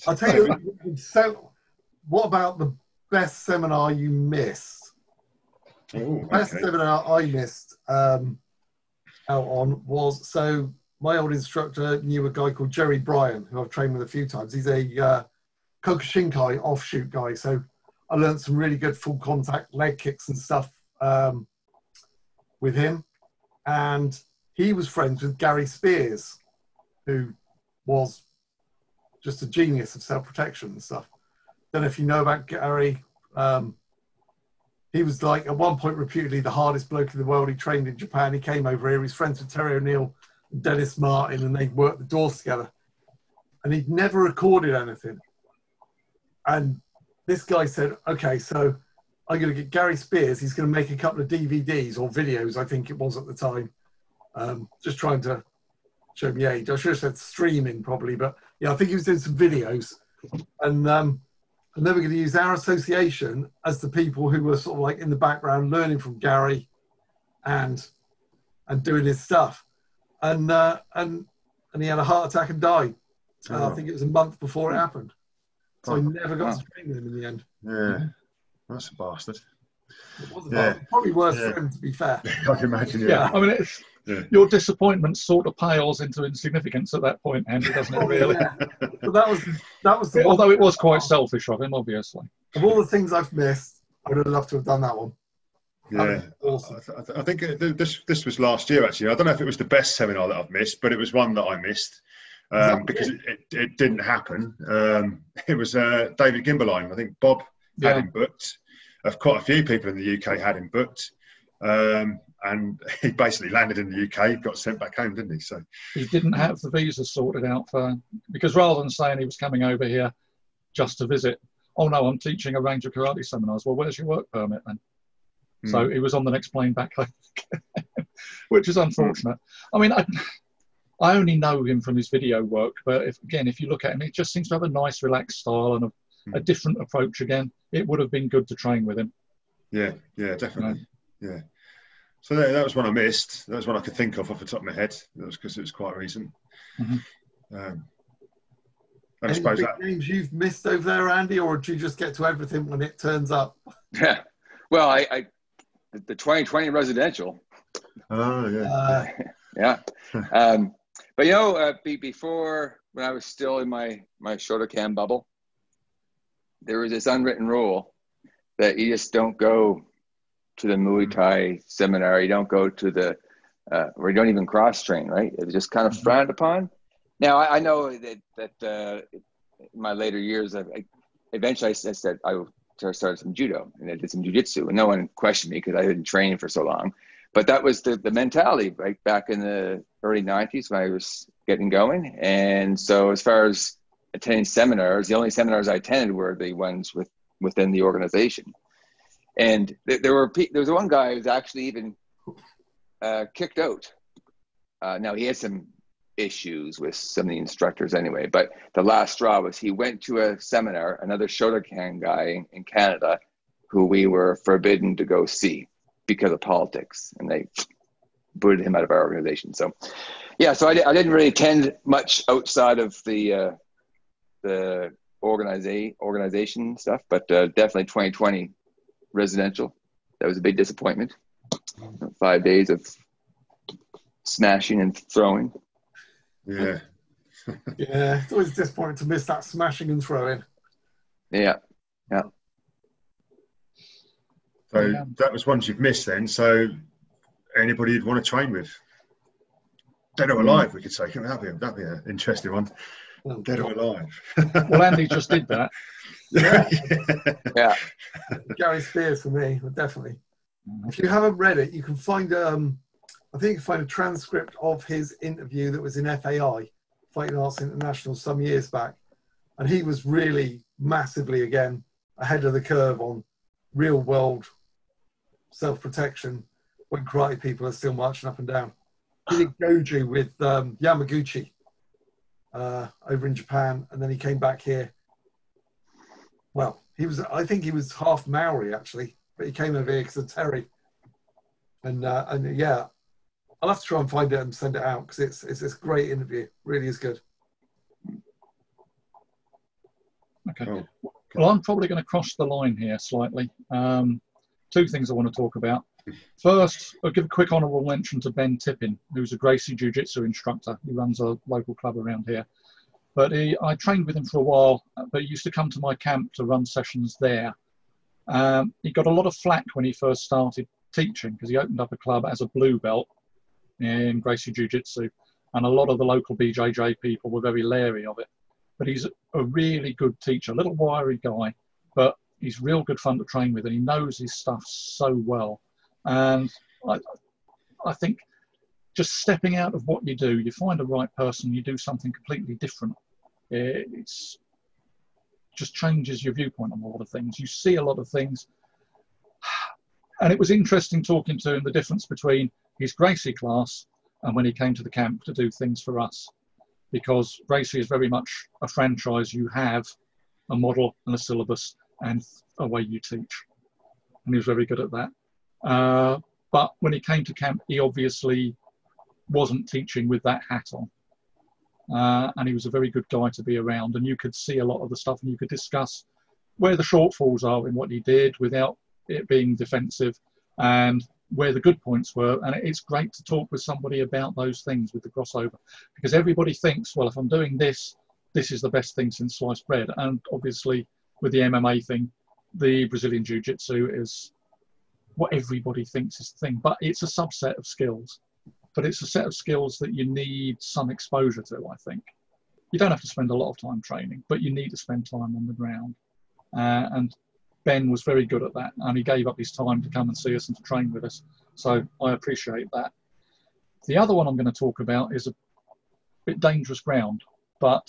I'll tell you, so what about the best seminar you missed? Oh, the best okay. seminar I missed out on was, so my old instructor knew a guy called Jerry Bryan, who I've trained with a few times. He's a Kokushinkai offshoot guy. So I learned some really good full contact leg kicks and stuff with him. And he was friends with Gary Spears, who was just a genius of self-protection and stuff. Don't know if you know about Gary. He was like, at one point, reputedly the hardest bloke in the world. He trained in Japan. He came over here. He's friends with Terry O'Neill and Dennis Martin, and they worked the doors together. And he'd never recorded anything. And this guy said, okay, so I'm going to get Gary Spears. He's going to make a couple of DVDs or videos, I think it was at the time. Just trying to show me age. I should have said streaming probably, but yeah, I think he was doing some videos. And they were going to use our association as the people who were sort of like in the background learning from Gary and doing his stuff. And he had a heart attack and died. I think it was a month before it happened. So I never got to train with him in the end. Yeah, that's a bastard. It was a bastard. Probably worse for him, to be fair. I can imagine. Yeah, I mean, your disappointment sort of pales into insignificance at that point, Andy, doesn't it? Really. But that was the although it was quite selfish of him, obviously. Of all the things I've missed, I would have loved to have done that one. Yeah, awesome. I think this was last year actually. I don't know if it was the best seminar that I've missed, but it was one that I missed. Because it didn't happen. It was David Gimberline. I think Bob had him booked. Quite a few people in the UK had him booked. And he basically landed in the UK, got sent back home, didn't he? So he didn't have the visa sorted out because rather than saying he was coming over here just to visit, oh no, I'm teaching a range of karate seminars. Well, where's your work permit then? So he was on the next plane back home, which is unfortunate. I mean, I only know him from his video work, but if you look at him, it just seems to have a nice, relaxed style and a different approach again. It would have been good to train with him. Yeah, definitely. Yeah. So that was one I missed. That was one I could think of off the top of my head. That was because it was quite recent. I suppose big names you've missed over there, Andy, or do you just get to everything when it turns up? Yeah. Well, the 2020 residential. Oh, yeah. Yeah. But before, when I was still in my Shotokan bubble, there was this unwritten rule that you just don't go to the Muay Thai seminar. You don't go to or you don't even cross train, right? It was just kind of frowned upon. Now I know that in my later years, eventually I said I started some judo and I did some jiu-jitsu, and no one questioned me because I didn't train for so long. But that was the mentality right back in the early 90s when I was getting going. And so as far as attending seminars, the only seminars I attended were the ones within the organization. And there was one guy who was actually even kicked out. Now he had some issues with some of the instructors anyway, but the last straw was he went to a seminar, another Shotokan guy in Canada, who we were forbidden to go see because of politics, and they booted him out of our organization. So yeah, so I didn't really attend much outside of the organization stuff, but definitely 2020 residential, that was a big disappointment. 5 days of smashing and throwing. Yeah. Yeah, it's always disappointing to miss that smashing and throwing. Yeah. So that was ones you've missed then. So anybody you'd want to train with? Dead or alive, we could say. That'd be an interesting one. Dead or alive. Well, Andy just did that. Yeah. Gary Spears for me, definitely. If you haven't read it, you can find I think you can find a transcript of his interview that was in FAI, Fighting Arts International, some years back. And he was really massively, again, ahead of the curve on real world self-protection when karate people are still marching up and down. He did Goju with Yamaguchi over in Japan, and then he came back here. Well, I think he was half Maori actually, but he came over here because of Terry. And yeah, I'll have to try and find it and send it out because it's this great interview. Really is good. Okay. Oh. Well, I'm probably going to cross the line here slightly. Two things I want to talk about. First, I'll give a quick honourable mention to Ben Tippin, who's a Gracie Jiu-Jitsu instructor. He runs a local club around here. But I trained with him for a while, but he used to come to my camp to run sessions there. He got a lot of flack when he first started teaching because he opened up a club as a blue belt in Gracie Jiu-Jitsu, and a lot of the local BJJ people were very leery of it. But he's a really good teacher, a little wiry guy, but he's real good fun to train with, and he knows his stuff so well. And I think just stepping out of what you do, you find a right person, you do something completely different. It's just changes your viewpoint on a lot of things. You see a lot of things. And it was interesting talking to him, the difference between his Gracie class and when he came to the camp to do things for us. Because Gracie is very much a franchise. You have a model and a syllabus and a way you teach. And he was very good at that. But when he came to camp, he obviously wasn't teaching with that hat on. And he was a very good guy to be around. And you could see a lot of the stuff, and you could discuss where the shortfalls are in what he did without it being defensive, and where the good points were. And it's great to talk with somebody about those things with the crossover, because everybody thinks, well, if I'm doing this, this is the best thing since sliced bread. And obviously with the MMA thing, the Brazilian Jiu-Jitsu is what everybody thinks is the thing, but it's a subset of skills. But it's a set of skills that you need some exposure to, I think. You don't have to spend a lot of time training, but you need to spend time on the ground. And Ben was very good at that, and he gave up his time to come and see us and to train with us. So I appreciate that. The other one I'm going to talk about is a bit dangerous ground, but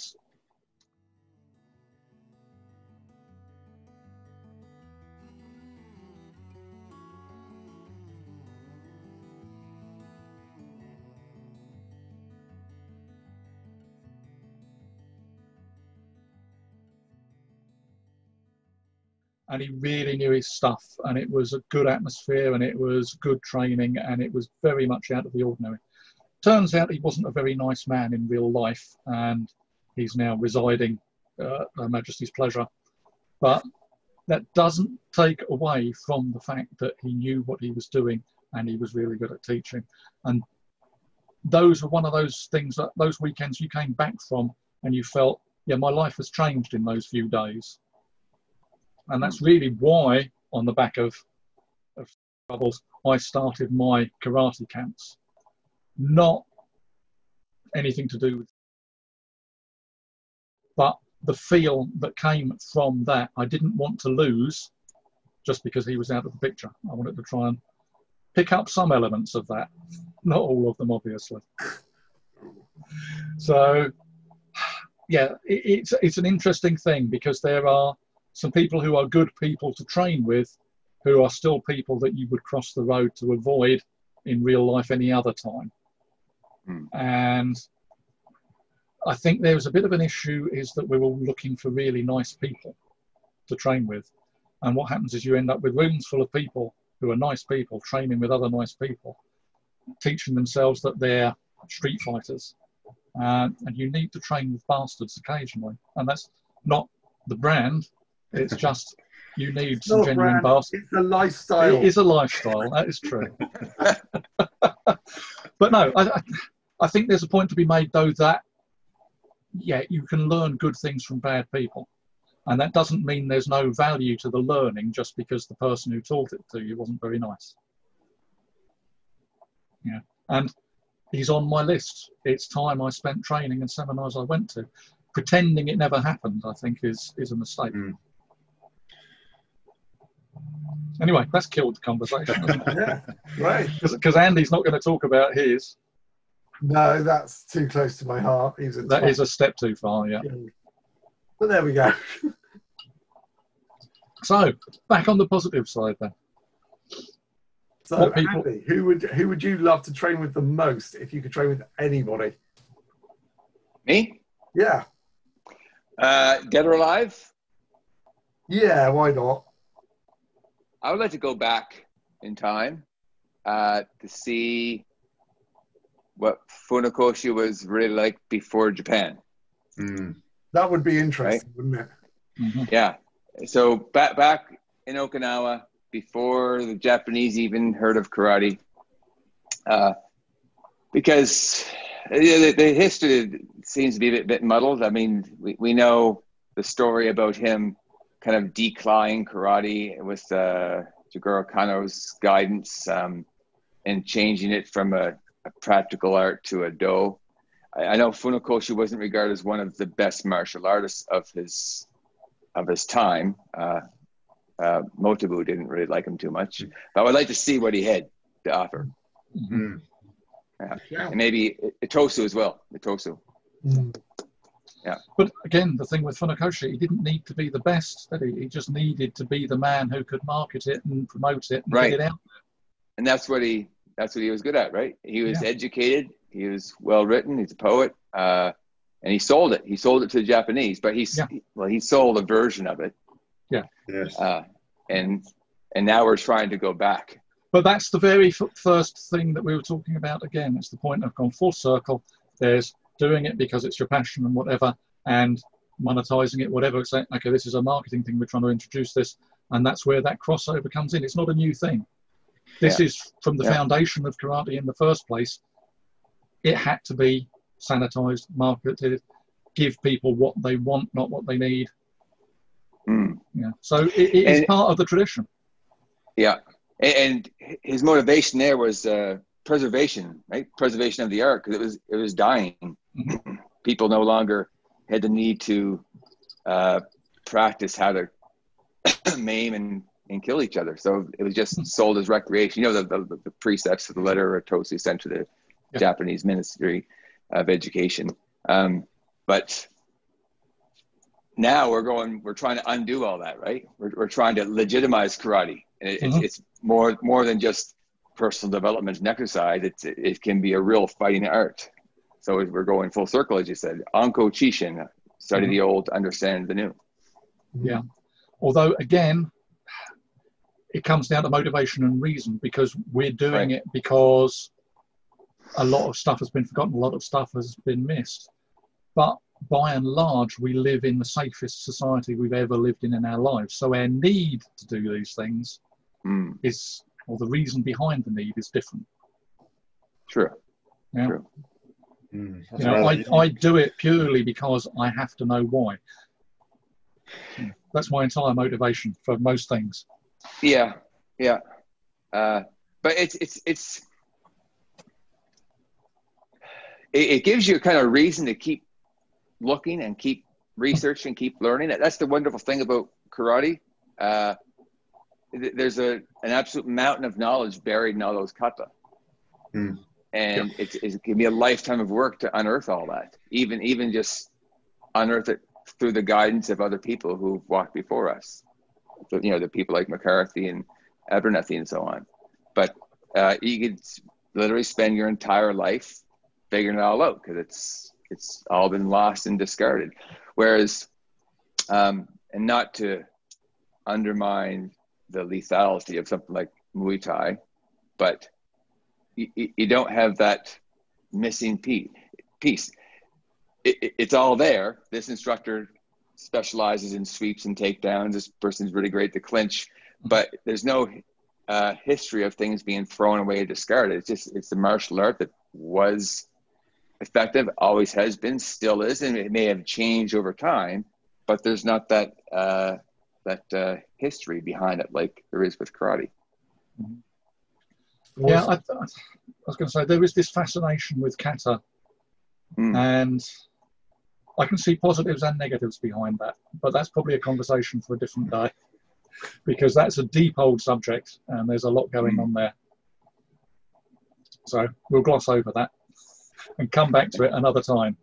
and he really knew his stuff, and it was a good atmosphere, and it was good training, and it was very much out of the ordinary. Turns out he wasn't a very nice man in real life, and he's now residing at Her Majesty's pleasure. But that doesn't take away from the fact that he knew what he was doing, and he was really good at teaching. And those were one of those things, that those weekends you came back from, and you felt, yeah, my life has changed in those few days. And that's really why, on the back of Troubles, I started my karate camps. Not anything to do with, but the feel that came from that. I didn't want to lose just because he was out of the picture. I wanted to try and pick up some elements of that. Not all of them, obviously. So, yeah, it's an interesting thing, because there are some people who are good people to train with, who are still people that you would cross the road to avoid in real life any other time. And I think there's a bit of an issue, is that we're all looking for really nice people to train with. And what happens is you end up with rooms full of people who are nice people, training with other nice people, teaching themselves that they're street fighters. And you need to train with bastards occasionally. And that's not the brand. It's just, you need some genuine bastards. It's a lifestyle. It is a lifestyle, that is true. But no, I think there's a point to be made, though, that, yeah, you can learn good things from bad people. And that doesn't mean there's no value to the learning just because the person who taught it to you wasn't very nice. Yeah, and he's on my list. It's time I spent training and seminars I went to. Pretending it never happened, I think, is a mistake. Anyway, that's killed the conversation, hasn't it? Yeah, right. Because Andy's not going to talk about his. No, that's too close to my heart. That is a step too far, yeah. But there we go. So, back on the positive side then. So, Andy, who would you love to train with the most if you could train with anybody? Me? Yeah. Dead or alive? Yeah, why not? I would like to go back in time to see what Funakoshi was really like before Japan. That would be interesting, wouldn't it? Yeah. So back in Okinawa, before the Japanese even heard of karate, because the history seems to be a bit muddled. I mean, we know the story about him kind of declining karate with Jigoro Kano's guidance and changing it from a practical art to a do. I know Funakoshi wasn't regarded as one of the best martial artists of his time. Motobu didn't really like him too much, but I would like to see what he had to offer. Mm. Yeah. And maybe Itosu as well. Itosu. Yeah. But again, the thing with Funakoshi, he didn't need to be the best, did he? He just needed to be the man who could market it and promote it and get it out there. And that's what he was good at, right? He was educated, he was well written, he's a poet, and he sold it. He sold it to the Japanese, but he sold a version of it. Yeah. Yes. And now we're trying to go back. But that's the very first thing that we were talking about again. It's the point of gone full circle. There's doing it because it's your passion and whatever, and monetizing it, whatever. Saying, okay, this is a marketing thing. We're trying to introduce this, and that's where that crossover comes in. It's not a new thing. This is from the foundation of karate in the first place. It had to be sanitized, marketed, give people what they want, not what they need. Yeah. So it is part of the tradition. Yeah. And his motivation there was preservation, right? Preservation of the art, because it was dying. Mm-hmm. People no longer had the need to practice how to maim and kill each other. So it was just sold as recreation. You know, the precepts of the letter Itosu sent to the Japanese Ministry of Education. But now we're trying to undo all that, right? We're trying to legitimize karate. And it's more than just personal development and exercise. It can be a real fighting art. So we're going full circle, as you said. Anko Chishin, study the old, understand the new. Yeah. Although, again, it comes down to motivation and reason, because we're doing it because a lot of stuff has been forgotten, a lot of stuff has been missed. But by and large, we live in the safest society we've ever lived in our lives. So our need to do these things is, or the reason behind the need is different. True. Yeah. True. You know, I do it purely because I have to know why. That's my entire motivation for most things. Yeah, yeah. But it gives you a kind of reason to keep looking and keep researching, keep learning. That's the wonderful thing about karate. There's an absolute mountain of knowledge buried in all those kata. And it can be a lifetime of work to unearth all that, even just unearth it through the guidance of other people who've walked before us. So, you know, the people like McCarthy and Abernethy and so on. But you could literally spend your entire life figuring it all out, because it's all been lost and discarded. Whereas, and not to undermine the lethality of something like Muay Thai, but you don't have that missing piece. It's all there. This instructor specializes in sweeps and takedowns. This person's really great to clinch, but there's no history of things being thrown away or discarded. It's the martial art that was effective, always has been, still is, and it may have changed over time, but there's not that history behind it like there is with karate. Yeah, I was going to say, there is this fascination with kata, and I can see positives and negatives behind that, but that's probably a conversation for a different day, because that's a deep old subject and there's a lot going on there. So we'll gloss over that and come back to it another time,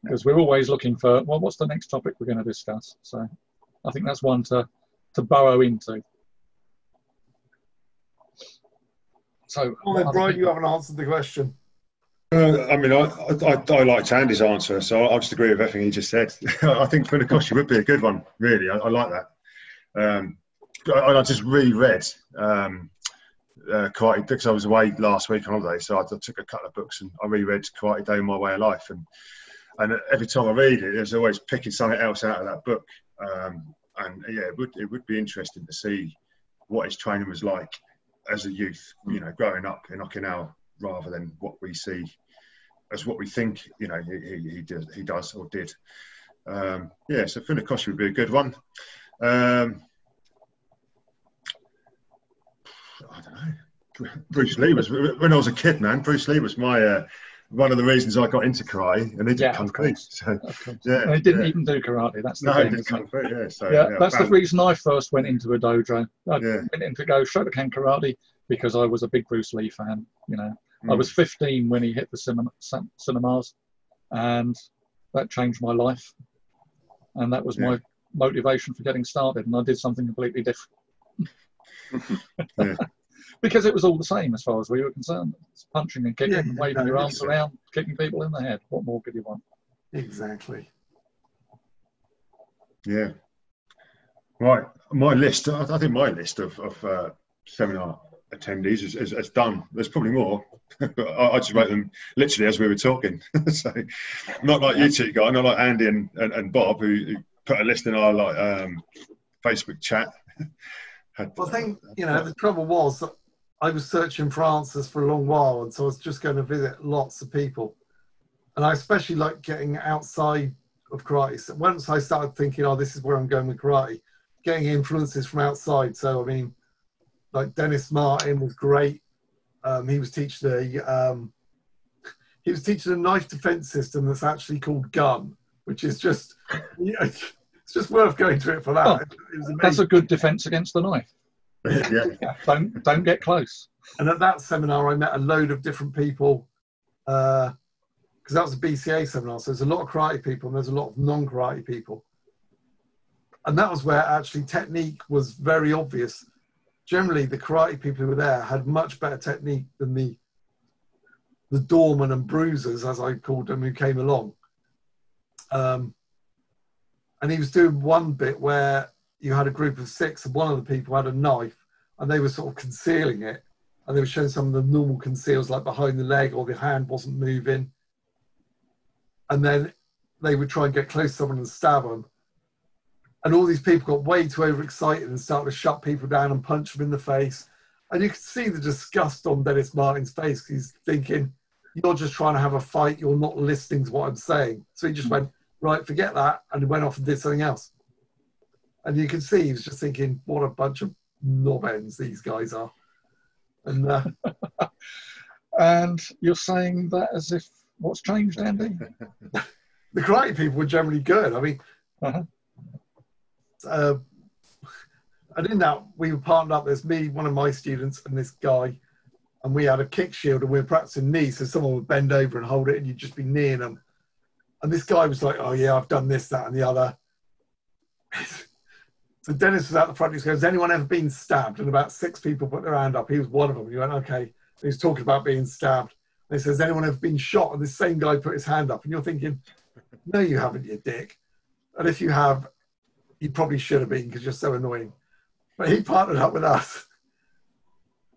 because we're always looking for, well, what's the next topic we're going to discuss? So I think that's one to burrow into. So, Brian, you haven't answered the question. I mean, I liked Andy's answer, so I'll just agree with everything he just said. I think Funakoshi would be a good one, really. I like that. I just reread Karate, because I was away last week on holiday, so I took a couple of books and I reread Karate Day, My Way of Life, and every time I read it, there's always picking something else out of that book. And yeah, it would be interesting to see what his training was like as a youth, you know, growing up in Okinawa, rather than what we see as what we think, you know, he does or did. Yeah, so Funakoshi would be a good one. I don't know. Bruce Lee was, when I was a kid, man. Bruce Lee was my one of the reasons I got into karate, and he did kung fu. So, yeah, and he didn't even do karate. That's the thing. He did kung fu. Yeah, so that's the reason I first went into a dojo. I went in to go Shotokan karate because I was a big Bruce Lee fan. You know, I was 15 when he hit the cinemas, and that changed my life. And that was my motivation for getting started. And I did something completely different. Because it was all the same as far as we were concerned. It's punching and kicking and waving your arms around, kicking people in the head. What more could you want? Exactly. Yeah. Right. My list, I think my list of seminar attendees is done. There's probably more. I just wrote them literally as we were talking. So not like you two guys, not like Andy and Bob, who put a list in our Facebook chat. Well, I think, you know, the trouble was that I was searching for answers for a long while, and so I was just going to visit lots of people. And I especially like getting outside of karate. So once I started thinking, oh, this is where I'm going with karate, getting influences from outside. So, I mean, like Dennis Martin was great. He was teaching a knife defense system that's actually called Gun, which is just, you know, it's just worth going to it for that. Oh, it was amazing. That's a good defense against the knife. Don't get close. And at that seminar, I met a load of different people, because that was a BCA seminar. So there's a lot of karate people and there's a lot of non-karate people. And that was where actually technique was very obvious. Generally, the karate people who were there had much better technique than the doormen and bruisers, as I called them, who came along. And he was doing one bit where you had a group of 6 and one of the people had a knife and they were sort of concealing it. And they were showing some of the normal conceals, like behind the leg or the hand wasn't moving. And then they would try and get close to someone and stab them. And all these people got way too overexcited and started to shut people down and punch them in the face. And you could see the disgust on Dennis Martin's face. He's thinking, you're just trying to have a fight. You're not listening to what I'm saying. So he just went, right, forget that. And he went off and did something else. And you can see he was just thinking, what a bunch of knob ends these guys are. And and you're saying that as if what's changed, Andy? The karate people were generally good. I mean, and in that, we were partnered up. There's me, one of my students, and this guy, and we had a kick shield, and we were practicing knees, so someone would bend over and hold it, and you'd just be kneeing them. And this guy was like, oh yeah, I've done this, that, and the other. So Dennis was out the front. He goes, has anyone ever been stabbed? And about 6 people put their hand up. He was one of them. He went, okay. And he was talking about being stabbed. And he says, has anyone ever been shot? And this same guy put his hand up. And you're thinking, no, you haven't, you dick. And if you have, you probably should have been because you're so annoying. But he partnered up with us.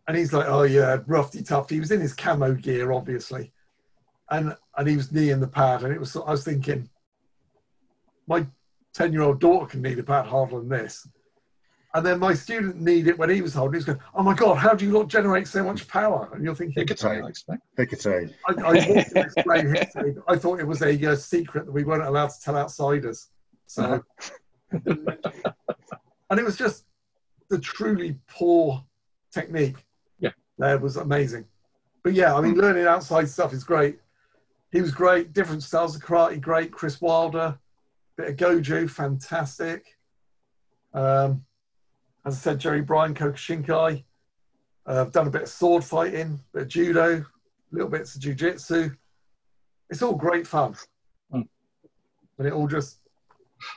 And he's like, oh yeah, roughy tough. He was in his camo gear, obviously. And he was kneeing the pad. And I was thinking, my 10-year-old daughter can need a pad harder than this. And then my student needed it when he was holding. He was going, oh my God, how do you not generate so much power? And you're thinking, I expect. I thought it was a secret that we weren't allowed to tell outsiders. So, and it was just the truly poor technique. Yeah. There was amazing. But yeah, I mean, learning outside stuff is great. He was great. Different styles of karate, great. Chris Wilder. Bit of Goju, fantastic. As I said, Jerry Bryan, Kokushinkai. I've done a bit of sword fighting, a bit of judo, little bits of jiu-jitsu. It's all great fun. And it all just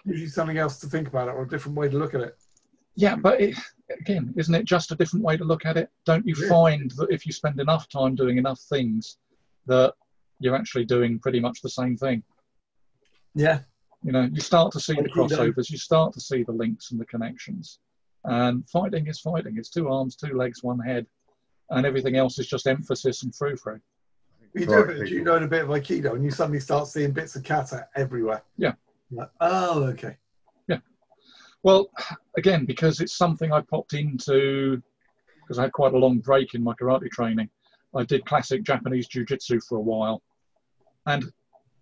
gives you something else to think about it or a different way to look at it. Yeah, but again, isn't it just a different way to look at it? Don't you find that if you spend enough time doing enough things, that you're actually doing pretty much the same thing? Yeah. You know, you start to see the crossovers, you start to see the links and the connections. And fighting is fighting. It's 2 arms, 2 legs, 1 head. And everything else is just emphasis and frou-frou. You do a bit of judo and a bit of Aikido, and you suddenly start seeing bits of kata everywhere. Yeah. Like, oh, okay. Yeah. Well, again, because it's something I popped into, because I had quite a long break in my karate training. I did classic Japanese jiu-jitsu for a while, and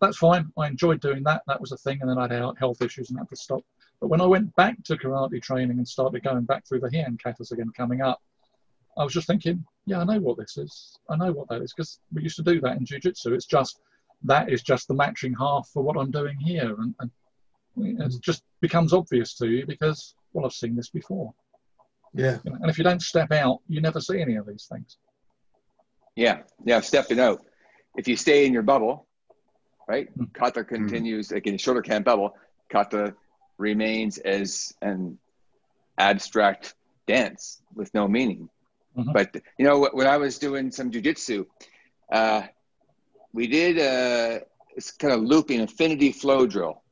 that's fine. I enjoyed doing that. That was a thing, and then I had health issues and had to stop. But when I went back to karate training and started going back through the Heian katas again coming up, I was just thinking, yeah, I know what this is. I know what that is, because we used to do that in jiu-jitsu. It's just, that is just the matching half for what I'm doing here. And it just becomes obvious to you because, well, I've seen this before. Yeah. And if you don't step out, you never see any of these things. Yeah, stepping out. If you stay in your bubble, right, kata continues, like in a shoulder camp bubble, kata remains as an abstract dance with no meaning. But, you know, when I was doing some jiu-jitsu, we did this kind of looping infinity flow drill.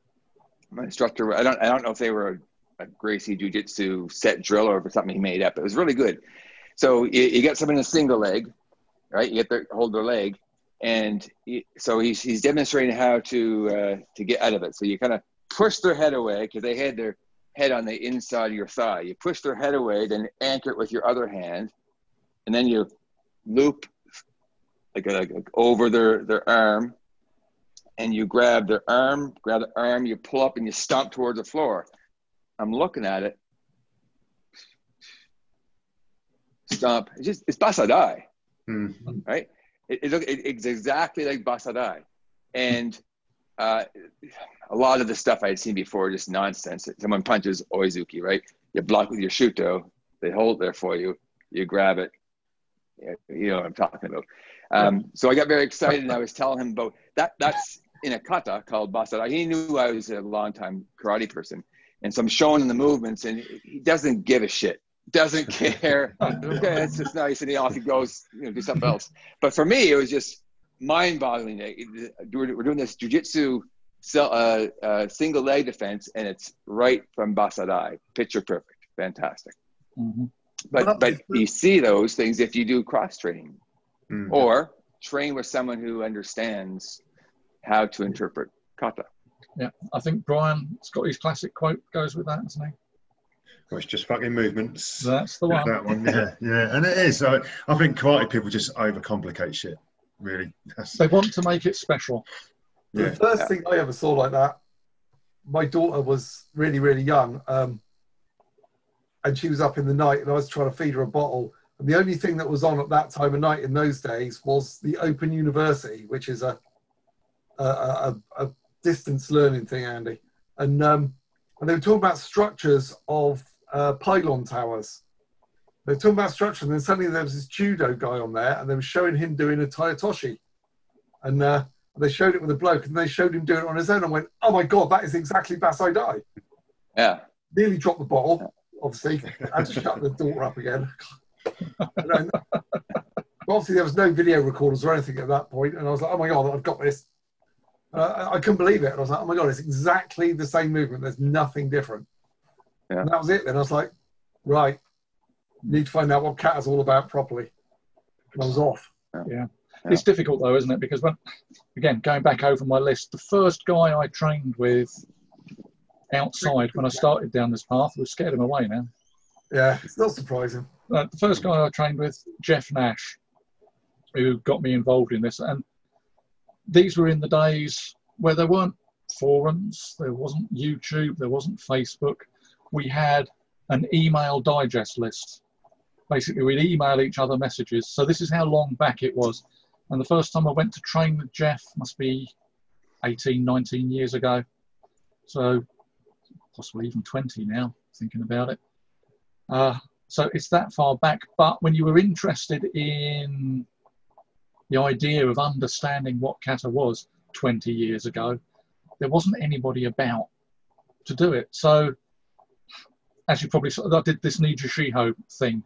My instructor, I don't know if they were a Gracie jiu-jitsu set drill or something he made up. It was really good. So you get someone in a single leg, right? You get to hold their leg, and so he's demonstrating how to get out of it. So you kind of push their head away because they had their head on the inside of your thigh. You push their head away, then anchor it with your other hand, and then you loop like over their arm, and you grab the arm, you pull up and you stomp towards the floor. I'm looking at it. Stomp. It's Basadai, right? It's exactly like Basadai. And a lot of the stuff I had seen before, just nonsense. Someone punches Oizuki, right? You block with your shuto. They hold it there for you. You grab it. You know what I'm talking about. So I got very excited, and I was telling him about that. That's in a kata called Basadai. He knew I was a long-time karate person. And so I'm showing him the movements, and he doesn't give a shit. Doesn't care. Okay, it's just nice, and off he goes, do something else. But for me, it was just mind-boggling. We're doing this jiu-jitsu single leg defense, and it's right from Basadai. Picture perfect. Fantastic. But you see those things if you do cross training or train with someone who understands how to interpret kata. Yeah, I think Brian Scotty's classic quote goes with that, doesn't he? Well, it's just fucking movements. That's the one. That one, yeah. And it is. I think karate people just overcomplicate shit, really. They want to make it special. The first thing I ever saw like that, my daughter was really, really young, and she was up in the night, and I was trying to feed her a bottle. And the only thing that was on at that time of night in those days was the Open University, which is a distance learning thing, Andy. And they were talking about structures of pylon towers. They were talking about structure, and then suddenly there was this judo guy on there, and they were showing him doing a taitoshi. And they showed it with a bloke, and they showed him doing it on his own. I went, oh my God, that is exactly Basadai. Yeah. Nearly dropped the bottle, obviously. I had to shut the door up again. Obviously, there was no video recorders or anything at that point, and I was like, oh my God, I've got this. I couldn't believe it. And I was like, oh my God, it's exactly the same movement. There's nothing different. Yeah. And that was it. Then I was like, right, need to find out what kata's all about properly. And I was off. Yeah. It's difficult though, isn't it? Because again, going back over my list, the first guy I trained with outside when I started down this path, we've scared him away now. Yeah, it's not surprising. The first guy I trained with, Jeff Nash, who got me involved in this. And these were in the days where there weren't forums, there wasn't YouTube, there wasn't Facebook. We had an email digest list. Basically, we'd email each other messages. So this is how long back it was. And the first time I went to train with Jeff must be 18, 19 years ago. So possibly even 20 now, thinking about it. So it's that far back. But when you were interested in the idea of understanding what kata was 20 years ago, there wasn't anybody about to do it. So as you probably saw, I did this Niju Shiho thing.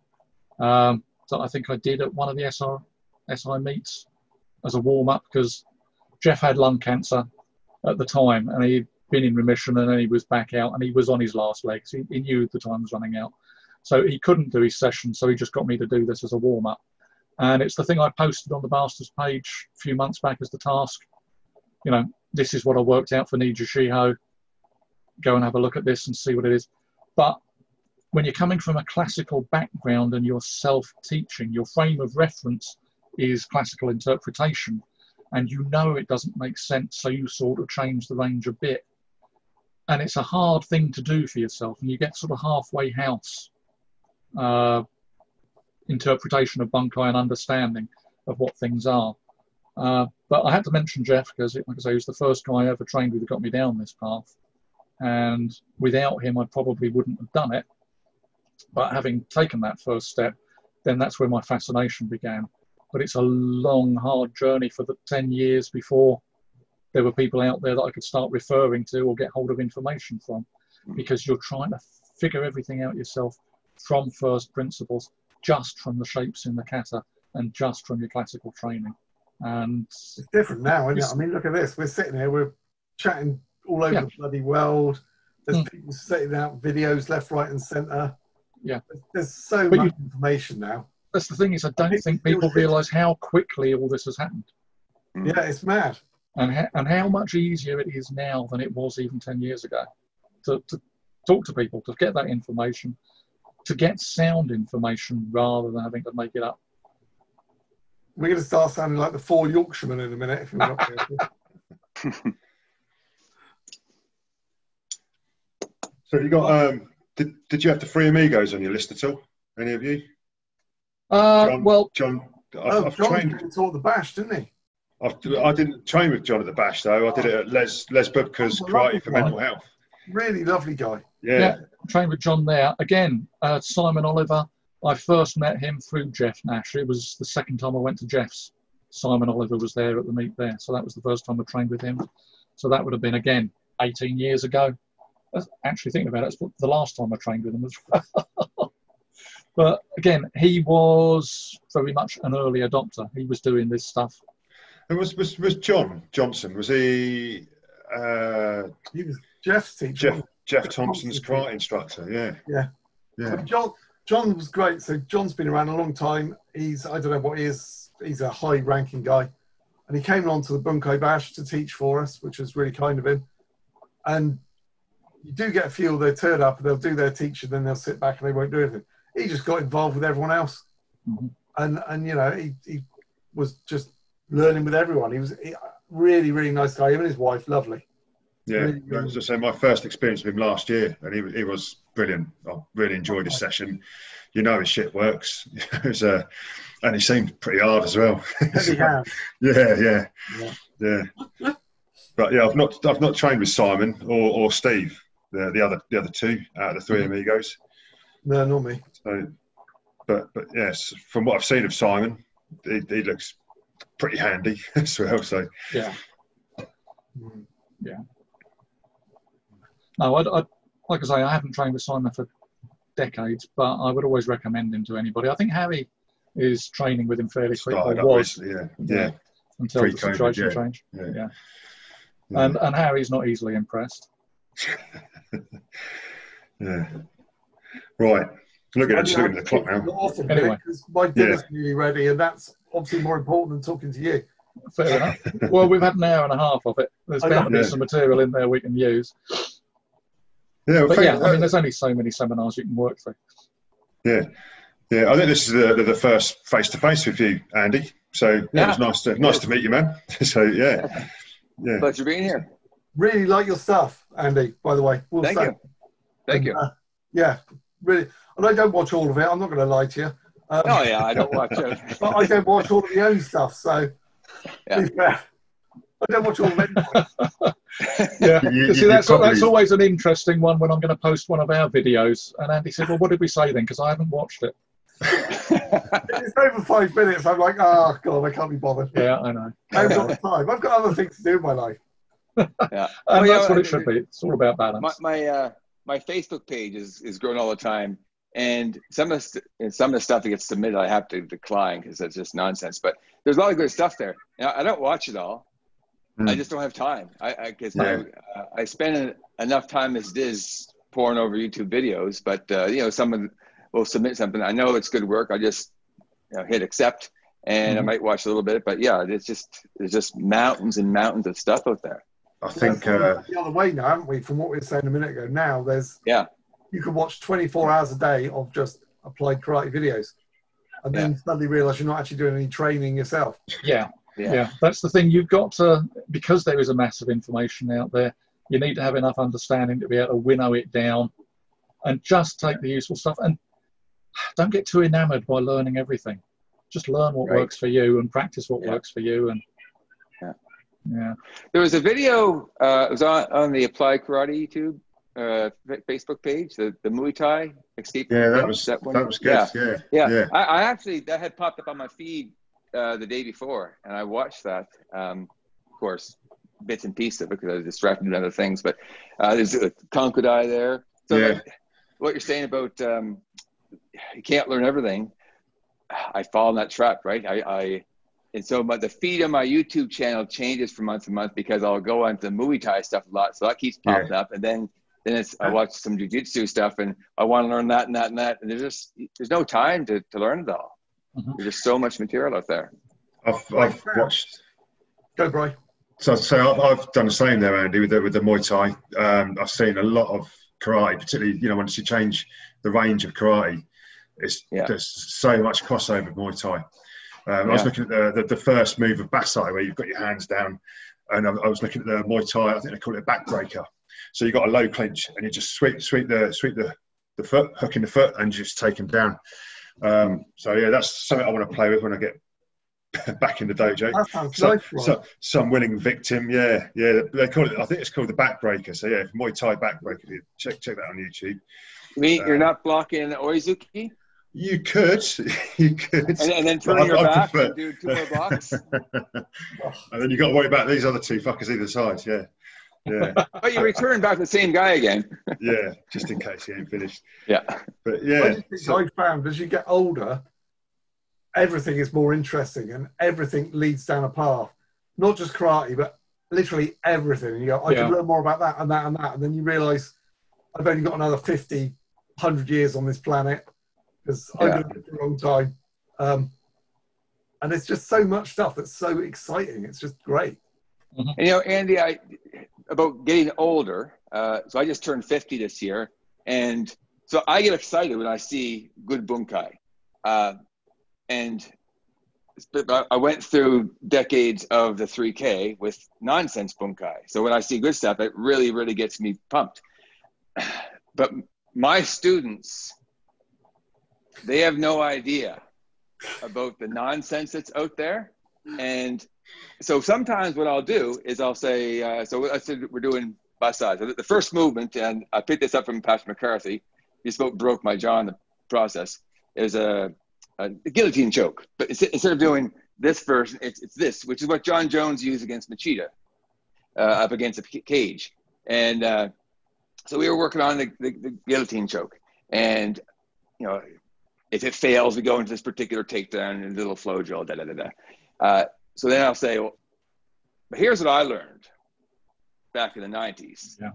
So I think I did at one of the SI meets as a warm-up, because Jeff had lung cancer at the time, and he'd been in remission, and then he was back out, and he was on his last legs. He knew the time was running out. So he couldn't do his session, so he just got me to do this as a warm-up. And it's the thing I posted on the Masters page a few months back as the task. You know, this is what I worked out for Niju Shiho. Go and have a look at this and see what it is. But when you're coming from a classical background and you're self-teaching, your frame of reference is classical interpretation, and you know it doesn't make sense, so you sort of change the range a bit. And it's a hard thing to do for yourself, and you get sort of halfway house interpretation of bunkai and understanding of what things are. But I had to mention Jeff because, like I say, he was the first guy I ever trained with who got me down this path. And without him, I probably wouldn't have done it. But having taken that first step, then that's where my fascination began. But it's a long, hard journey for the 10 years before there were people out there that I could start referring to or get hold of information from, because you're trying to figure everything out yourself from first principles, just from the shapes in the kata and just from your classical training. And it's different now, isn't it? I mean, look at this. We're sitting here, we're chatting all over the bloody world. There's people setting out videos left, right, and centre. Yeah. There's so much information now. That's the thing, is I don't think people realise how quickly all this has happened. Yeah, it's mad. And how much easier it is now than it was even 10 years ago to talk to people, to get that information, to get sound information rather than having to make it up. We're going to start sounding like the 4 Yorkshiremen in a minute if you're not careful. So you got did you have the 3 Amigos on your list at all? Any of you? John, I've trained. John taught the Bash, didn't he? I didn't train with John at the Bash though. I did it at Les Bubka's Karate for Mental Health. Really lovely guy. Yeah, trained with John there. Again, Simon Oliver, I first met him through Jeff Nash. It was the second time I went to Jeff's. Simon Oliver was there at the meet there. So that was the first time I trained with him. So that would have been, again, 18 years ago. Actually thinking about it, it's the last time I trained with him as well. But again, he was very much an early adopter. He was doing this stuff. And was John Johnson, was he... he was Jeff's teacher. Jeff Thompson's karate instructor, yeah. So John was great. So John's been around a long time. He's, I don't know what he is, he's a high-ranking guy. And he came on to the Bunkai Bash to teach for us, which was really kind of him. And you do get a feel they turn up and they'll do their teaching, then they'll sit back and they won't do anything. He just got involved with everyone else. Mm-hmm. And you know, he was just learning with everyone. He was really, really nice guy. Him and his wife, lovely. Yeah, as I say, my first experience with him last year, and he was brilliant. I really enjoyed his session. You know, his shit works. It was, and he seemed pretty hard as well. Yeah. But yeah, I've not trained with Simon or Steve, the other 2 out of the 3 Amigos. No, not me. So, but yes, from what I've seen of Simon, he looks pretty handy as well. So yeah. No, I like I say, I haven't trained with Simon for decades, but I would always recommend him to anybody. I think Harry is training with him fairly quickly. Yeah. Until the situation changed. Yeah. And Harry's not easily impressed. Yeah. Right. Look at the clock now. Awesome, anyway, my dinner's nearly ready, and that's obviously more important than talking to you. Fair enough. Well, we've had an hour and a half of it. There's bound to be some material in there we can use. Yeah, but I mean, there's only so many seminars you can work through. Yeah. I think this is the first face-to-face with you, Andy. So it was nice to meet you, man. So yeah. Pleasure being here. Really like your stuff, Andy. By the way, Thank you. Yeah, really. And I don't watch all of it. I'm not going to lie to you. I don't watch it. But I don't watch all of your own stuff. So to be fair, I don't watch all of it. Yeah, see, that's always an interesting one when I'm going to post one of our videos. And Andy said, "Well, what did we say then?" Because I haven't watched it. It's over 5 minutes. I'm like, oh god, I can't be bothered. Yeah, I know. I haven't got time. I've got other things to do in my life. And that's what it should be. It's all about balance. My Facebook page is growing all the time, and some of the stuff that gets submitted, I have to decline because it's just nonsense. But there's a lot of good stuff there. I don't watch it all. I just don't have time. I spend enough time as it is pouring over YouTube videos, but someone will submit something. I know it's good work. I just hit accept, and I might watch a little bit. But yeah, there's just mountains and mountains of stuff out there. I think the other way now, haven't we? From what we were saying a minute ago, now there's you could watch 24 hours a day of just applied karate videos, and then suddenly realize you're not actually doing any training yourself. Yeah. That's the thing. You've got to, because there is a massive information out there, you need to have enough understanding to be able to winnow it down and just take the useful stuff. And don't get too enamored by learning everything. Just learn what works for you and practice what works for you. And there was a video, it was on the Applied Karate YouTube Facebook page, the Muay Thai escape. Yeah, that was good. Yeah. I actually, that had popped up on my feed the day before, and I watched that. Of course, bits and pieces of it because I was distracted with other things. But there's a Konkudai there. So like, what you're saying about you can't learn everything, I fall in that trap, right? And so the feed on my YouTube channel changes from month to month because I'll go on to Muay Thai stuff a lot, so that keeps popping up, and then I watch some jiu-jitsu stuff, and I want to learn that and that and that, and there's no time to learn it all. There's just so much material out there. I've watched. Go, Bri. So I've done the same there, Andy, with the Muay Thai. I've seen a lot of karate, particularly once you change the range of karate, there's so much crossover with Muay Thai. I was looking at the first move of Basai, where you've got your hands down, and I was looking at the Muay Thai. I think they call it a backbreaker. So you've got a low clinch, and you just sweep the foot, hook in the foot, and just take them down. So yeah, that's something I want to play with when I get back in the dojo. That sounds nice, right? Some willing victim, they call it. I think it's called the backbreaker. So yeah, Muay Thai backbreaker. Check that on YouTube. You mean you're not blocking Oizuki? You could, and then turn your back and do 2 more blocks. And then you got to worry about these other 2 fuckers either side. Yeah. But you return back to the same guy again. Yeah, just in case he ain't finished. Yeah. But yeah. I found as you get older, everything is more interesting and everything leads down a path. Not just karate, but literally everything. And you go, I can learn more about that and that and that. And then you realise I've only got another 50, 100 years on this planet because I've been here for a long time. And it's just so much stuff that's so exciting. It's just great. And, Andy, about getting older, so I just turned 50 this year, and so I get excited when I see good bunkai. And I went through decades of the 3K with nonsense bunkai. So when I see good stuff, it really, really gets me pumped. But my students, they have no idea about the nonsense that's out there. And so sometimes what I'll do is I'll say, so let's say we're doing Basai. So the first movement, and I picked this up from Patrick McCarthy, he broke my jaw in the process, is a guillotine choke. But instead of doing this version, it's this, which is what John Jones used against Machida, up against a cage. And so we were working on the guillotine choke. And, if it fails, we go into this particular takedown and a little flow drill, so then I'll say, well, here's what I learned back in the 90s. Yeah.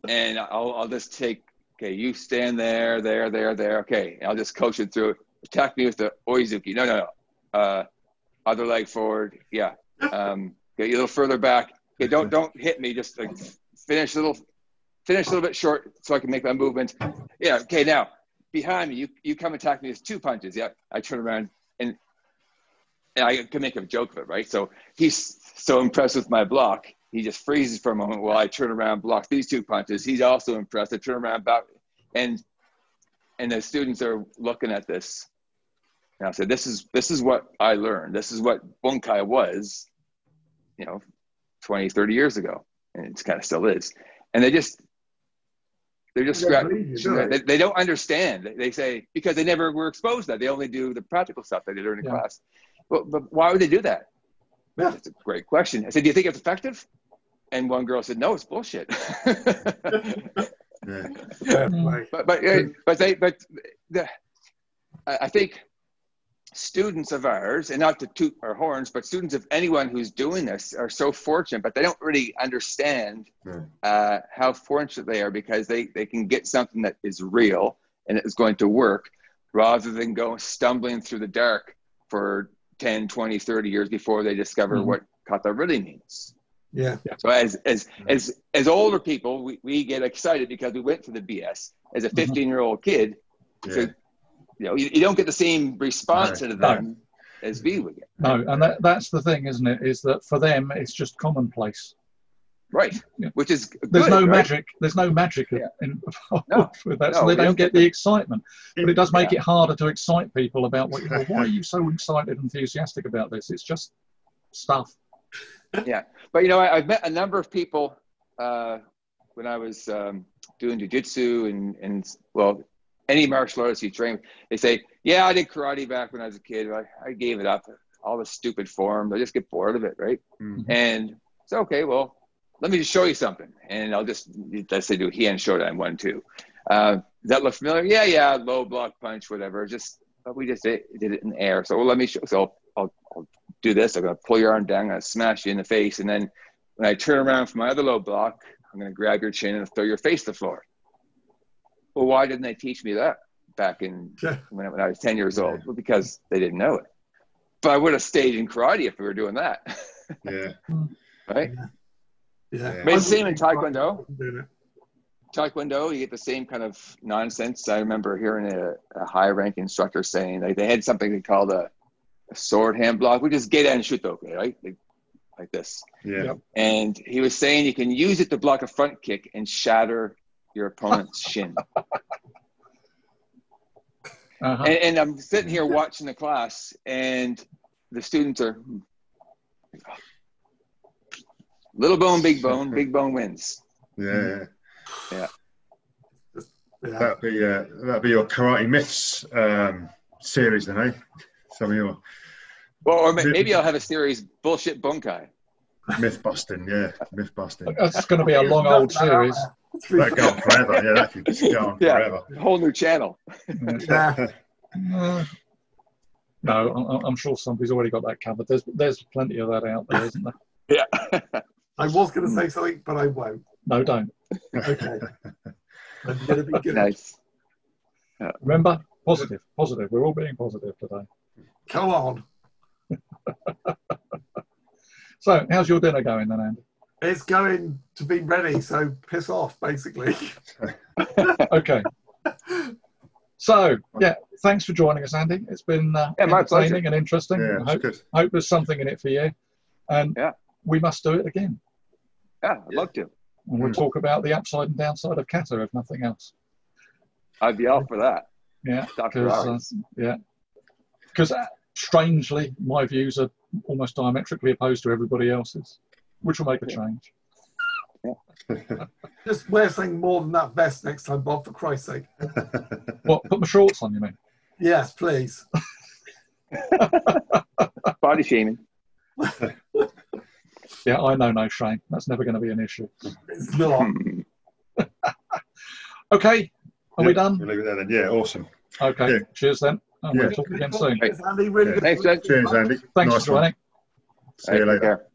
And I'll just take, okay, you stand there. Okay. And I'll just coach it through. Attack me with the Oizuki. No. Other leg forward. Yeah. Get you a little further back. Okay. Don't hit me. Just like finish a little bit short so I can make my movement. Yeah. Okay. Now behind me, you come attack me with 2 punches. Yeah. I turn around and I can make a joke of it, right? So he's so impressed with my block, he just freezes for a moment while I turn around, block these 2 punches. He's also impressed. I turn around, back, and the students are looking at this. And I said, this is what I learned. This is what bunkai was, 20, 30 years ago, and it kind of still is. And they're just they don't understand. They say because they never were exposed to that. They only do the practical stuff that they learn in class. But why would they do that? Yeah. That's a great question. I said, do you think it's effective? And one girl said, no, it's bullshit. I think students of ours, and not to toot our horns, but students of anyone who's doing this are so fortunate, but they don't really understand how fortunate they are because they can get something that is real and is going to work rather than go stumbling through the dark for 10, 20, 30 years before they discover what kata really means. Yeah. So as older people, we get excited because we went through the BS. As a 15-year-old kid, so, you know, you don't get the same response to them as we would get. No, and that's the thing, isn't it? Is that for them it's just commonplace. Right. Yeah. Which is There's good, no right? magic. There's no magic involved with that, so they don't get the excitement. But it does make it harder to excite people about what. Well, why are you so excited, enthusiastic about this? It's just stuff. Yeah, but you know, I've met a number of people when I was doing jiu-jitsu and well, any martial arts you train. They say, "Yeah, I did karate back when I was a kid. I gave it up. All the stupid forms. I just get bored of it, right?" Mm. And it's okay. Well, let me just show you something, and let's say do Heian Shodan 1-2. Does that look familiar? Yeah, low block punch, whatever. But we just did it in the air. So let me show. So I'll do this. I'm gonna pull your arm down. I'm gonna smash you in the face, and then when I turn around for my other low block, I'm gonna grab your chin and throw your face to the floor. Well, why didn't they teach me that back in when I was 10 years old? Well, because they didn't know it. But I would have stayed in karate if we were doing that. Yeah. Right? Yeah. Maybe the same in Taekwondo. Taekwondo, you get the same kind of nonsense. I remember hearing a high-ranking instructor saying they had something they called a sword hand block, which is Gedan Shutoku, right? Like this. Yeah. And he was saying you can use it to block a front kick and shatter your opponent's shin. And I'm sitting here watching the class, and the students are little bone, big bone wins. Yeah. Yeah. That'd be your Karate Myths series, then, eh? Some of your. Well, or maybe I'll have a series, Bullshit Bunkai. Myth busting, myth busting. That's going to be a long old series. That go on forever, that could just go on forever. A whole new channel. No, I'm sure somebody's already got that covered. There's plenty of that out there, isn't there? Yeah. I was going to say something, but I won't. No, don't. Okay. I'm going to be good. Nice. Remember, positive. We're all being positive today. Come on. So, how's your dinner going then, Andy? It's going to be ready, so piss off, basically. Okay. So, thanks for joining us, Andy. It's been entertaining and interesting. Yeah, I hope there's something in it for you. And we must do it again. Yeah, I'd love to. And we'll talk about the upside and downside of kata, if nothing else. I'd be out for that. Yeah, because strangely, my views are almost diametrically opposed to everybody else's, which will make a change. Just wear something more than that vest next time, Bob, for Christ's sake. What, put my shorts on, you mean? Yes, please. Body shaming. Yeah, I know no shame. That's never going to be an issue. It's not. Okay, are we done? We'll leave it there then. Yeah, awesome. Okay, cheers then. And we'll talk again soon. Thanks, Andy. Really good. Thanks, Ed. Cheers, Andy. Thanks Nice for joining. See you later.